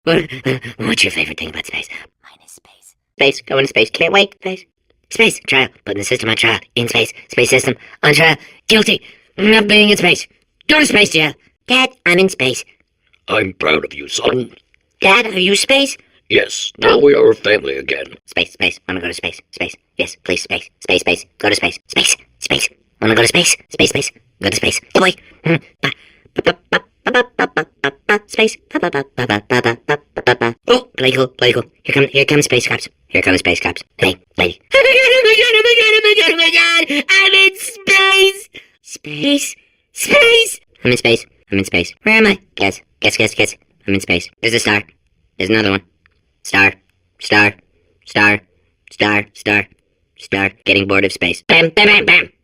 What's your favorite thing about space? Mine is space. Space, go into space. Can't wait. Space. Space, trial. Putting the system on trial. In space. Space system on trial. Guilty. Not being in space. Go to space jail. Dad, I'm in space. I'm proud of you, son. Dad, are you space? Yes, now we are a family again. Space. Wanna go to space. Space. Yes, please, space. Space. Go to space. Space. Wanna go to space. Space. Go to space. Oh boy. Space. Oh, play cool. Here comes space cops. Hey, lady. Oh my god, I'm in space. Space. I'm in space. Where am I? Guess. I'm in space. There's a star. There's another one. Star. Getting bored of space. Bam.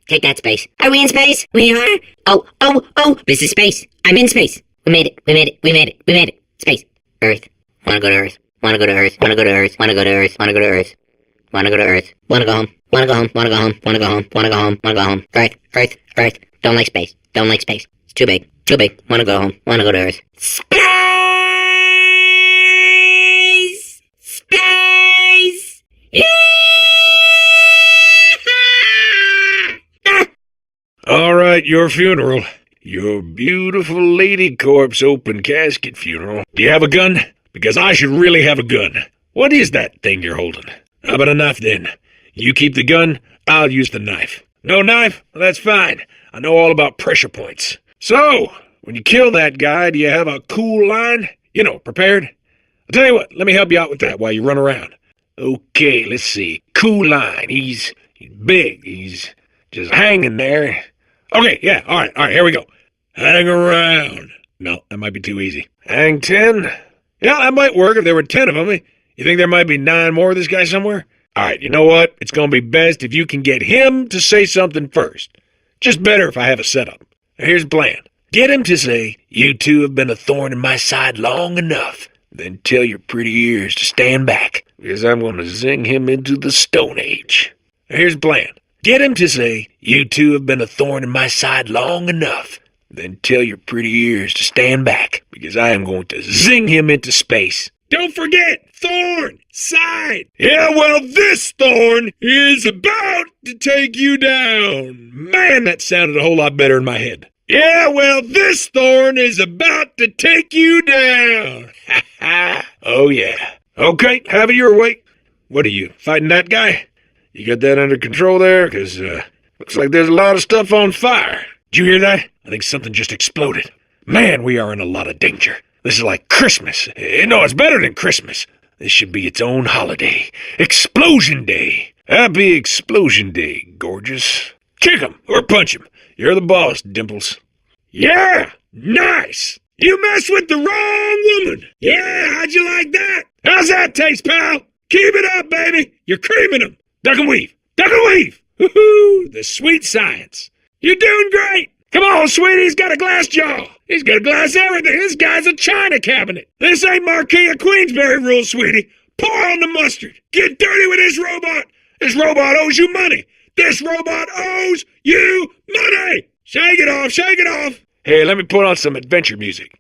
Take that, space. Are we in space? We are? Oh, this is space. I'm in space. We made it. Space. Earth. Wanna go to Earth. Wanna go to Earth. Wanna go to Earth. Wanna go to Earth. Wanna go to Earth. Wanna go to Earth. Wanna go home. Wanna go home. Wanna go home. Wanna go home. Wanna go home. Wanna go home. Earth. Don't like space. It's too big. Wanna go home. Wanna go to Earth. Space! All right, your funeral. Your beautiful lady corpse open casket funeral. Do you have a gun? Because I should really have a gun. What is that thing you're holding? How about a knife then? You keep the gun, I'll use the knife. No knife? Well, that's fine. I know all about pressure points. So, when you kill that guy, do you have a cool line? Prepared? I'll tell you what, let me help you out with that while you run around. Okay, let's see. Cool line. He's big. He's just hanging there. Okay, yeah, all right, here we go. Hang around. No, that might be too easy. Hang 10? Yeah, that might work if there were 10 of them. You think there might be 9 more of this guy somewhere? All right, you know what? It's going to be best if you can get him to say something first. Just better if I have a setup. Now, here's the plan. Get him to say, "You two have been a thorn in my side long enough." Then tell your pretty ears to stand back, because I'm going to zing him into the Stone Age. Now, here's the plan. Get him to say, "You two have been a thorn in my side long enough." Then tell your pretty ears to stand back, because I am going to zing him into space. Don't forget, thorn, side. Yeah, well, this thorn is about to take you down. Man, that sounded a whole lot better in my head. Yeah, well, this thorn is about to take you down. Ha ha. Oh, yeah. Okay, have it your way. What are you, fighting that guy? You got that under control there? Because, looks like there's a lot of stuff on fire. Did you hear that? I think something just exploded. Man, we are in a lot of danger. This is like Christmas. No, it's better than Christmas. This should be its own holiday. Explosion Day. Happy Explosion Day, gorgeous. Kick him or punch him. You're the boss, Dimples. Yeah, nice. You messed with the wrong woman. Yeah, how'd you like that? How's that taste, pal? Keep it up, baby. You're creaming them. Duck and weave. Woohoo, the sweet science. You're doing great. Come on, sweetie, he's got a glass jaw. He's got a glass everything. This guy's a china cabinet. This ain't Marquis of Queensberry rules, sweetie. Pour on the mustard. Get dirty with this robot. This robot owes you money. This robot owes you money. Shake it off. Hey, let me put on some adventure music.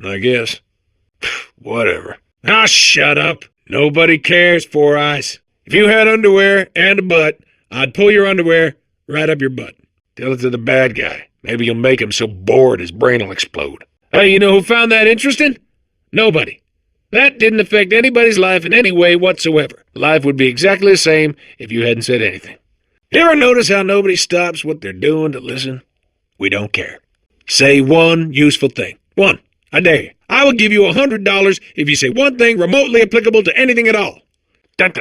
I guess. Whatever. Ah, shut up. Nobody cares, Four Eyes. If you had underwear and a butt, I'd pull your underwear right up your butt. Tell it to the bad guy. Maybe you'll make him so bored his brain will explode. Hey, you know who found that interesting? Nobody. That didn't affect anybody's life in any way whatsoever. Life would be exactly the same if you hadn't said anything. You ever notice how nobody stops what they're doing to listen? We don't care. Say one useful thing. One. I dare you. I will give you $100 if you say one thing remotely applicable to anything at all. Play a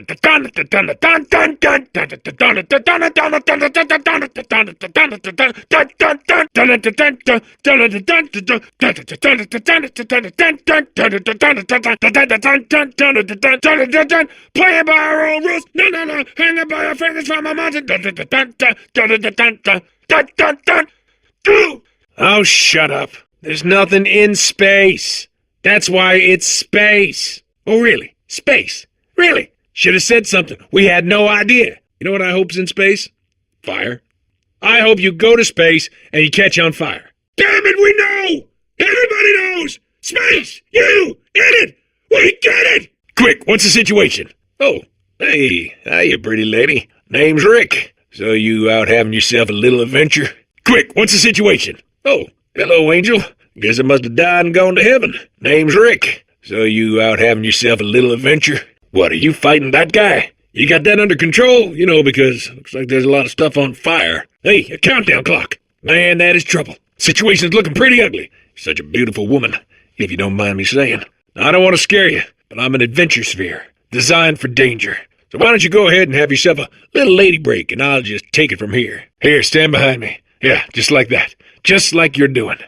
by our own rules. No. Hang it by our fingers from a mountain. Oh, shut up. There's nothing in space. That's why it's space. Oh, really? Space? Really? Should have said something. We had no idea. You know what I hope's in space? Fire. I hope you go to space and you catch on fire. Damn it, we know! Everybody knows! Space! You! In it! Quick, what's the situation? Oh, hey, hiya, pretty lady. Name's Rick. So you out having yourself a little adventure? Quick, what's the situation? Oh, hello, Angel. Guess I must have died and gone to heaven. Name's Rick. So you out having yourself a little adventure? What, are you fighting that guy? You got that under control? You know, because looks like there's a lot of stuff on fire. Hey, a countdown clock. Man, that is trouble. Situation's looking pretty ugly. Such a beautiful woman, if you don't mind me saying. Now, I don't want to scare you, but I'm an adventure sphere, designed for danger. So why don't you go ahead and have yourself a little lady break, and I'll just take it from here. Here, stand behind me. Yeah, just like that. Just like you're doing.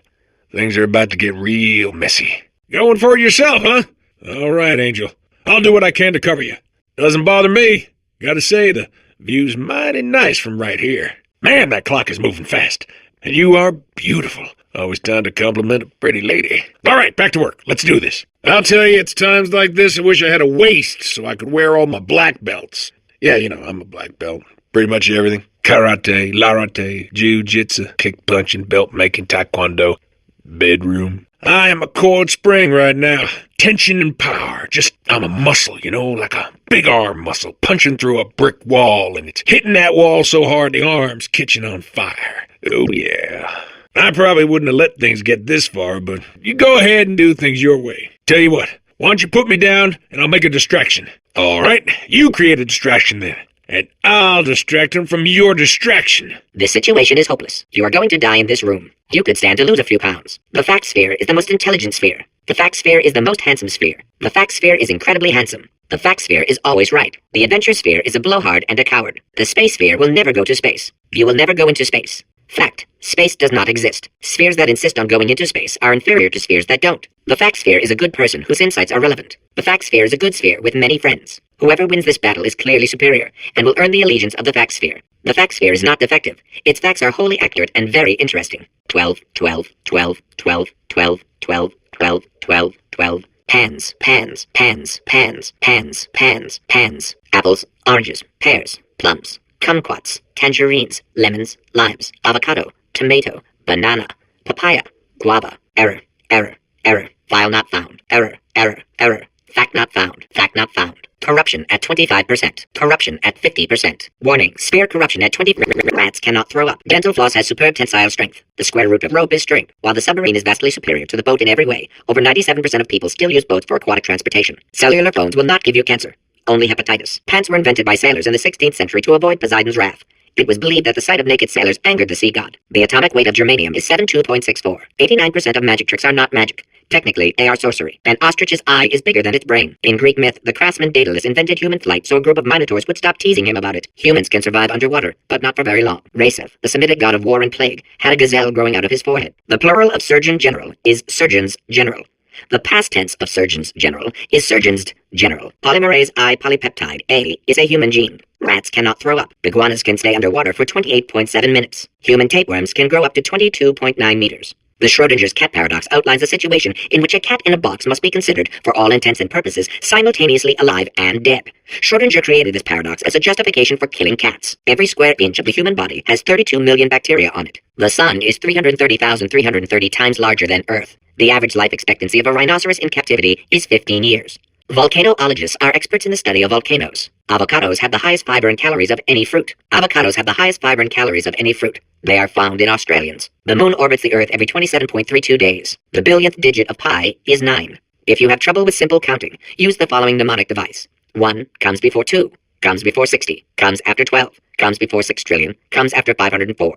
Things are about to get real messy. Going for it yourself, huh? All right, Angel. I'll do what I can to cover you. Doesn't bother me. Gotta say, the view's mighty nice from right here. Man, that clock is moving fast. And you are beautiful. Always time to compliment a pretty lady. All right, back to work. Let's do this. I'll tell you, it's times like this I wish I had a waist so I could wear all my black belts. Yeah, you know, I'm a black belt. Pretty much everything. Karate, larate, jiu-jitsu, kick-punching, belt-making, taekwondo, bedroom. I am a coiled spring right now. Tension and power. I'm a muscle, you know, like a big arm muscle punching through a brick wall, and it's hitting that wall so hard the arm's catching on fire. Oh, yeah. I probably wouldn't have let things get this far, but you go ahead and do things your way. Tell you what, why don't you put me down, and I'll make a distraction. All right, you create a distraction then, and I'll distract him from your distraction. This situation is hopeless. You are going to die in this room. You could stand to lose a few pounds. The fact sphere is the most intelligent sphere. The fact sphere is the most handsome sphere. The fact sphere is incredibly handsome. The fact sphere is always right. The adventure sphere is a blowhard and a coward. The space sphere will never go to space. You will never go into space. Fact. Space does not exist. Spheres that insist on going into space are inferior to spheres that don't. The fact sphere is a good person whose insights are relevant. The fact sphere is a good sphere with many friends. Whoever wins this battle is clearly superior and will earn the allegiance of the fact sphere. The fact sphere is not defective. Its facts are wholly accurate and very interesting. 12, 12, 12, 12, 12, 12, 12, 12, 12. Pans, pans, pans, pans, pans, pans, pans. Apples, oranges, pears, plums, kumquats, tangerines, lemons, limes, avocado, tomato, banana, papaya, guava. Error, error, error. File not found. Error, error, error. Fact not found. Fact not found. Corruption at 25%. Corruption at 50%. Warning, sphere corruption at 20%. Rats cannot throw up. Dental floss has superb tensile strength. The square root of rope is string. While the submarine is vastly superior to the boat in every way, over 97% of people still use boats for aquatic transportation. Cellular phones will not give you cancer. Only hepatitis. Pants were invented by sailors in the 16th century to avoid Poseidon's wrath. It was believed that the sight of naked sailors angered the sea god. The atomic weight of germanium is 72.64. 89% of magic tricks are not magic. Technically, they are sorcery. An ostrich's eye is bigger than its brain. In Greek myth, the craftsman Daedalus invented human flight so a group of minotaurs would stop teasing him about it. Humans can survive underwater, but not for very long. Raseth, the Semitic god of war and plague, had a gazelle growing out of his forehead. The plural of surgeon general is surgeons general. The past tense of surgeons general is surgeons general. Polymerase I polypeptide A is a human gene. Rats cannot throw up. Iguanas can stay underwater for 28.7 minutes. Human tapeworms can grow up to 22.9 meters. The Schrodinger's cat paradox outlines a situation in which a cat in a box must be considered, for all intents and purposes, simultaneously alive and dead. Schrodinger created this paradox as a justification for killing cats. Every square inch of the human body has 32 million bacteria on it. The sun is 330,330 times larger than Earth. The average life expectancy of a rhinoceros in captivity is 15 years. Volcanologists are experts in the study of volcanoes. Avocados have the highest fiber and calories of any fruit. Avocados have the highest fiber and calories of any fruit. They are found in Australians. The moon orbits the Earth every 27.32 days. The billionth digit of pi is 9. If you have trouble with simple counting, use the following mnemonic device. 1 comes before 2, comes before 60, comes after 12, comes before 6 trillion, comes after 504.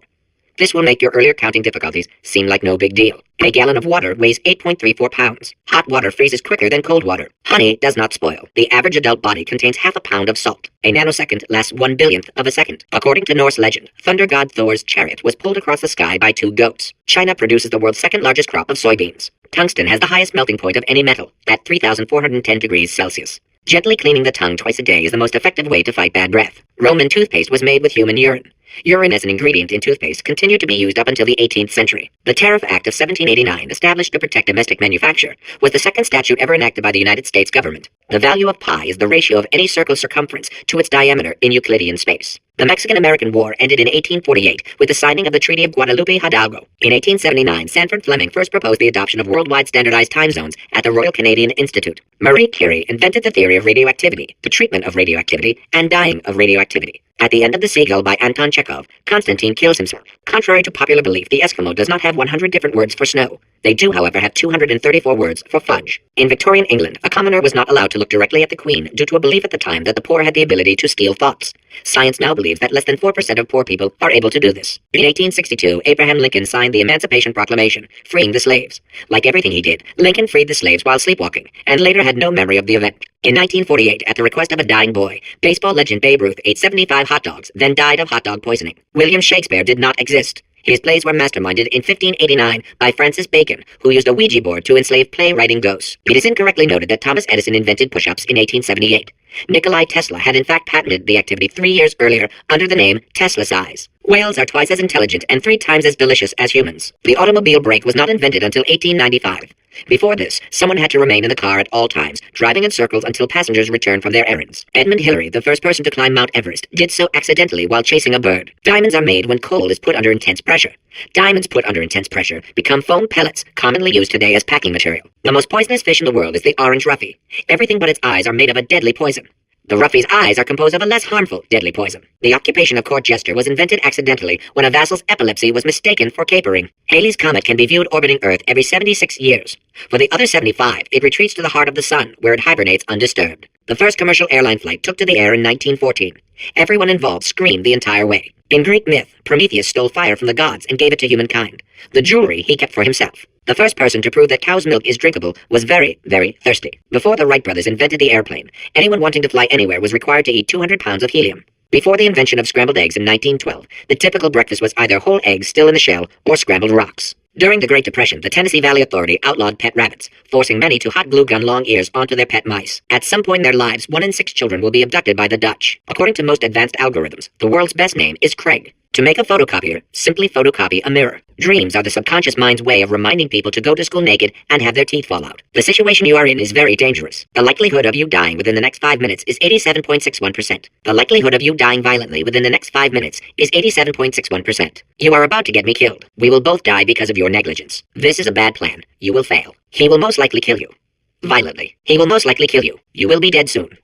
This will make your earlier counting difficulties seem like no big deal. A gallon of water weighs 8.34 pounds. Hot water freezes quicker than cold water. Honey does not spoil. The average adult body contains half a pound of salt. A nanosecond lasts 1/1000th of a second. According to Norse legend, thunder god Thor's chariot was pulled across the sky by 2 goats. China produces the world's second largest crop of soybeans. Tungsten has the highest melting point of any metal, at 3,410 degrees Celsius. Gently cleaning the tongue twice a day is the most effective way to fight bad breath. Roman toothpaste was made with human urine. Urine as an ingredient in toothpaste continued to be used up until the 18th century. The Tariff Act of 1789, established to protect domestic manufacture, was the second statute ever enacted by the United States government. The value of pi is the ratio of any circle's circumference to its diameter in Euclidean space. The Mexican-American War ended in 1848 with the signing of the Treaty of Guadalupe Hidalgo. In 1879, Sanford Fleming first proposed the adoption of worldwide standardized time zones at the Royal Canadian Institute. Marie Curie invented the theory of radioactivity, the treatment of radioactivity, and dying of radioactivity. At the end of The Seagull by Anton Chekhov, Konstantin kills himself. Contrary to popular belief, the Eskimo does not have 100 different words for snow. They do, however, have 234 words for fudge. In Victorian England, a commoner was not allowed to look directly at the Queen due to a belief at the time that the poor had the ability to steal thoughts. Science now believes that less than 4% of poor people are able to do this. In 1862, Abraham Lincoln signed the Emancipation Proclamation, freeing the slaves. Like everything he did, Lincoln freed the slaves while sleepwalking, and later had no memory of the event. In 1948, at the request of a dying boy, baseball legend Babe Ruth ate 75 hot dogs, then died of hot dog poisoning. William Shakespeare did not exist. His plays were masterminded in 1589 by Francis Bacon, who used a Ouija board to enslave playwriting ghosts. It is incorrectly noted that Thomas Edison invented push-ups in 1878. Nikolai Tesla had in fact patented the activity 3 years earlier under the name Tesla size. Whales are twice as intelligent and 3 times as delicious as humans. The automobile brake was not invented until 1895. Before this, someone had to remain in the car at all times, driving in circles until passengers returned from their errands. Edmund Hillary, the first person to climb Mount Everest, did so accidentally while chasing a bird. Diamonds are made when coal is put under intense pressure. Diamonds put under intense pressure become foam pellets, commonly used today as packing material. The most poisonous fish in the world is the orange roughy. Everything but its eyes are made of a deadly poison. The roughy's eyes are composed of a less harmful, deadly poison. The occupation of court jester was invented accidentally when a vassal's epilepsy was mistaken for capering. Halley's Comet can be viewed orbiting Earth every 76 years. For the other 75, it retreats to the heart of the sun, where it hibernates undisturbed. The first commercial airline flight took to the air in 1914. Everyone involved screamed the entire way. In Greek myth, Prometheus stole fire from the gods and gave it to humankind. The jewelry he kept for himself. The first person to prove that cow's milk is drinkable was very, very thirsty. Before the Wright brothers invented the airplane, anyone wanting to fly anywhere was required to eat 200 pounds of helium. Before the invention of scrambled eggs in 1912, the typical breakfast was either whole eggs still in the shell or scrambled rocks. During the Great Depression, the Tennessee Valley Authority outlawed pet rabbits, forcing many to hot glue gun long ears onto their pet mice. At some point in their lives, 1 in 6 children will be abducted by the Dutch. According to most advanced algorithms, the world's best name is Craig. To make a photocopier, simply photocopy a mirror. Dreams are the subconscious mind's way of reminding people to go to school naked and have their teeth fall out. The situation you are in is very dangerous. The likelihood of you dying within the next 5 minutes is 87.61%. The likelihood of you dying violently within the next 5 minutes is 87.61%. You are about to get me killed. We will both die because of your negligence. This is a bad plan. You will fail. He will most likely kill you. Violently. He will most likely kill you. You will be dead soon.